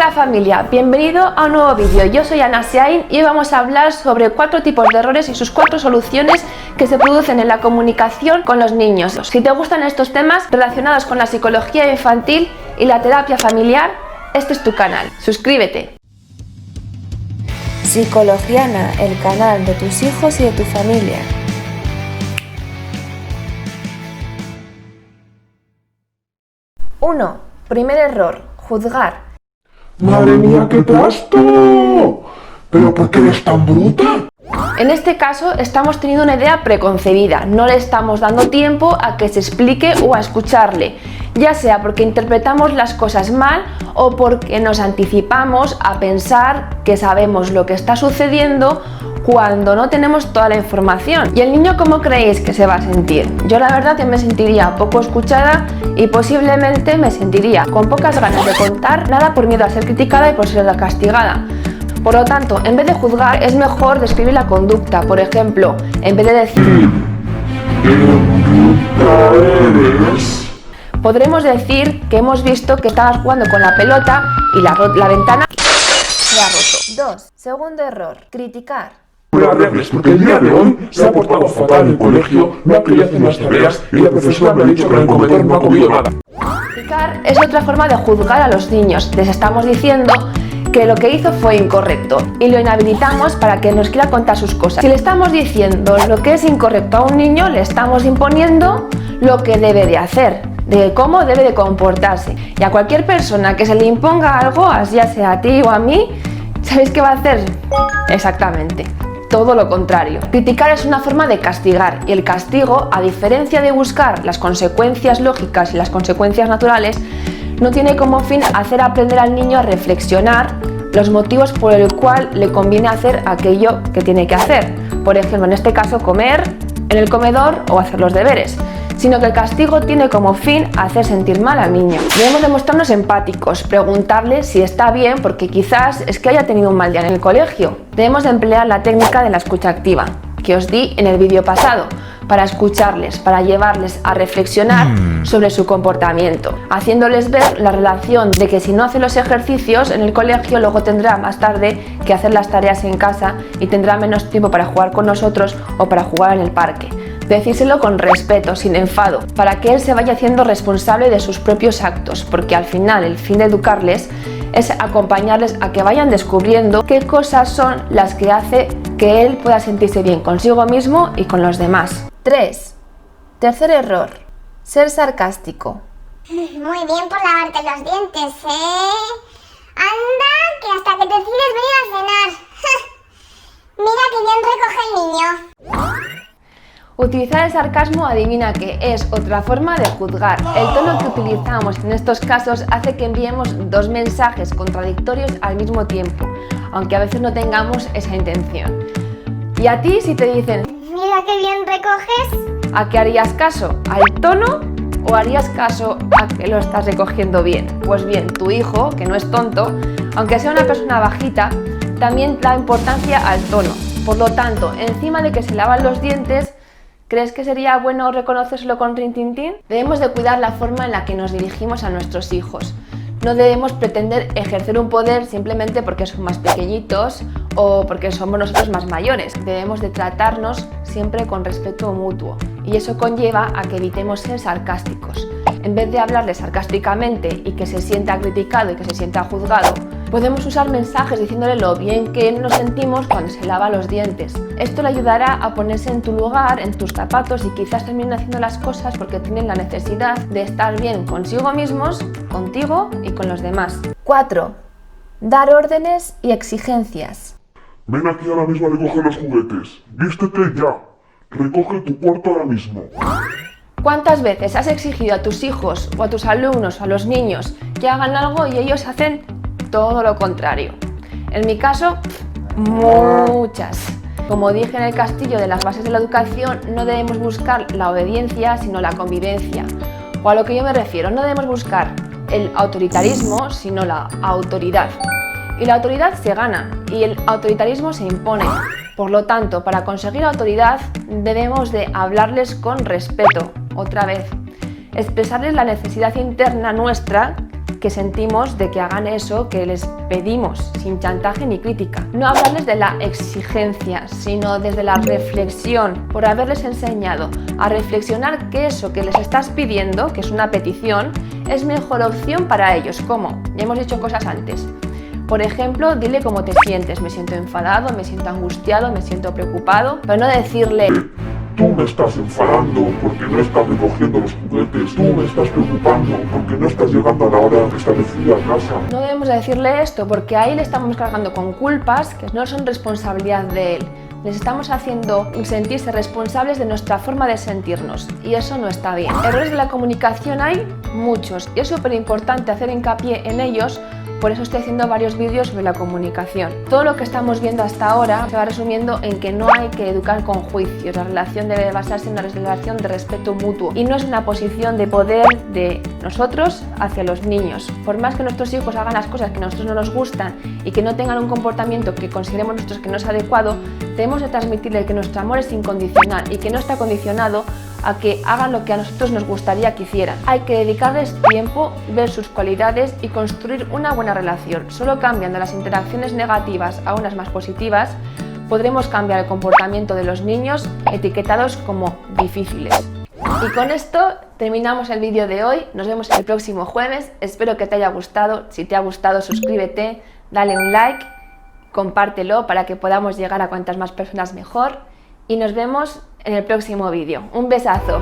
Hola familia, bienvenido a un nuevo vídeo. Yo soy Ana Siain y hoy vamos a hablar sobre 4 tipos de errores y sus 4 soluciones que se producen en la comunicación con los niños. Si te gustan estos temas relacionados con la psicología infantil y la terapia familiar, este es tu canal. Suscríbete. Psicologiana, el canal de tus hijos y de tu familia. Uno. Primer error, juzgar. ¡Madre mía, qué trasto! ¿Pero por qué eres tan bruta? En este caso estamos teniendo una idea preconcebida, no le estamos dando tiempo a que se explique o a escucharle, ya sea porque interpretamos las cosas mal o porque nos anticipamos a pensar que sabemos lo que está sucediendo cuando no tenemos toda la información. ¿Y el niño cómo creéis que se va a sentir? Yo la verdad que me sentiría poco escuchada y posiblemente me sentiría con pocas ganas de contar nada por miedo a ser criticada y por ser castigada. Por lo tanto, en vez de juzgar, es mejor describir la conducta. Por ejemplo, en vez de decir podremos decir que hemos visto que estabas jugando con la pelota y la ventana se ha roto. 2. Segundo error, criticar. No la arregles, porque el día de hoy se ha portado fatal en el colegio, no ha querido hacer las tareas y la profesora me ha dicho que el comedor no ha comido nada. Criticar es otra forma de juzgar a los niños. Les estamos diciendo que lo que hizo fue incorrecto y lo inhabilitamos para que nos quiera contar sus cosas. Si le estamos diciendo lo que es incorrecto a un niño, le estamos imponiendo lo que debe de hacer, de cómo debe de comportarse. Y a cualquier persona que se le imponga algo, ya sea a ti o a mí, ¿sabéis qué va a hacer? Exactamente todo lo contrario. Criticar es una forma de castigar y el castigo, a diferencia de buscar las consecuencias lógicas y las consecuencias naturales, no tiene como fin hacer aprender al niño a reflexionar los motivos por el cual le conviene hacer aquello que tiene que hacer. Por ejemplo, en este caso, comer en el comedor o hacer los deberes, sino que el castigo tiene como fin hacer sentir mal al niño. Debemos demostrarnos empáticos, preguntarle si está bien porque quizás es que haya tenido un mal día en el colegio. Debemos de emplear la técnica de la escucha activa, que os di en el vídeo pasado, para escucharles, para llevarles a reflexionar sobre su comportamiento, haciéndoles ver la relación de que si no hace los ejercicios en el colegio, luego tendrá más tarde que hacer las tareas en casa y tendrá menos tiempo para jugar con nosotros o para jugar en el parque. Decírselo con respeto, sin enfado, para que él se vaya haciendo responsable de sus propios actos, porque al final el fin de educarles es acompañarles a que vayan descubriendo qué cosas son las que hace que él pueda sentirse bien consigo mismo y con los demás. 3. Tercer error, ser sarcástico. Muy bien por lavarte los dientes, ¿eh? Anda, que hasta que te decides venir a cenar. Mira que bien recoge el niño. Utilizar el sarcasmo, adivina que es otra forma de juzgar. El tono que utilizamos en estos casos hace que enviemos 2 mensajes contradictorios al mismo tiempo, aunque a veces no tengamos esa intención. Y a ti, si te dicen Mira que bien recoges. ¿a qué harías caso? ¿Al tono o harías caso a que lo estás recogiendo bien? Pues bien, tu hijo, que no es tonto, aunque sea una persona bajita, también da importancia al tono. Por lo tanto, encima de que se lavan los dientes, ¿crees que sería bueno reconocérselo con rintintín? Debemos de cuidar la forma en la que nos dirigimos a nuestros hijos. No debemos pretender ejercer un poder simplemente porque son más pequeñitos o porque somos nosotros más mayores. Debemos de tratarnos siempre con respeto mutuo y eso conlleva a que evitemos ser sarcásticos. En vez de hablarle sarcásticamente y que se sienta criticado y que se sienta juzgado, podemos usar mensajes diciéndole lo bien que nos sentimos cuando se lava los dientes. Esto le ayudará a ponerse en tu lugar, en tus zapatos y quizás terminen haciendo las cosas porque tienen la necesidad de estar bien consigo mismos, contigo y con los demás. 4. Dar órdenes y exigencias. Ven aquí ahora mismo a recoger los juguetes. Vístete ya. Recoge tu cuarto ahora mismo. ¿Cuántas veces has exigido a tus hijos o a tus alumnos o a los niños que hagan algo y ellos hacen todo lo contrario? En mi caso, muchas. Como dije en el castillo de las bases de la educación, no debemos buscar la obediencia, sino la convivencia. O a lo que yo me refiero, no debemos buscar el autoritarismo, sino la autoridad. Y la autoridad se gana y el autoritarismo se impone. Por lo tanto, para conseguir autoridad debemos de hablarles con respeto, otra vez. Expresarles la necesidad interna nuestra que sentimos de que hagan eso que les pedimos, sin chantaje ni crítica. No hablarles de la exigencia, sino desde la reflexión, por haberles enseñado a reflexionar que eso que les estás pidiendo, que es una petición, es mejor opción para ellos. ¿Cómo? Ya hemos dicho cosas antes. Por ejemplo, dile cómo te sientes. Me siento enfadado, me siento angustiado, me siento preocupado. Pero no decirle: tú me estás enfadando porque no estás recogiendo los juguetes. Tú me estás preocupando porque no estás llegando a la hora establecida a casa. No debemos decirle esto porque ahí le estamos cargando con culpas que no son responsabilidad de él. Les estamos haciendo sentirse responsables de nuestra forma de sentirnos y eso no está bien. Errores de la comunicación hay muchos y es súper importante hacer hincapié en ellos. Por eso estoy haciendo varios vídeos sobre la comunicación. Todo lo que estamos viendo hasta ahora se va resumiendo en que no hay que educar con juicios. La relación debe basarse en una relación de respeto mutuo y no es una posición de poder de nosotros hacia los niños. Por más que nuestros hijos hagan las cosas que a nosotros no nos gustan y que no tengan un comportamiento que consideremos nosotros que no es adecuado, debemos de transmitirles que nuestro amor es incondicional y que no está condicionado a que hagan lo que a nosotros nos gustaría que hicieran. Hay que dedicarles tiempo, ver sus cualidades y construir una buena relación. Solo cambiando las interacciones negativas a unas más positivas, podremos cambiar el comportamiento de los niños etiquetados como difíciles. Y con esto terminamos el vídeo de hoy. Nos vemos el próximo jueves. Espero que te haya gustado. Si te ha gustado, suscríbete, dale un like, compártelo para que podamos llegar a cuantas más personas mejor. Y nos vemos en el próximo vídeo. Un besazo.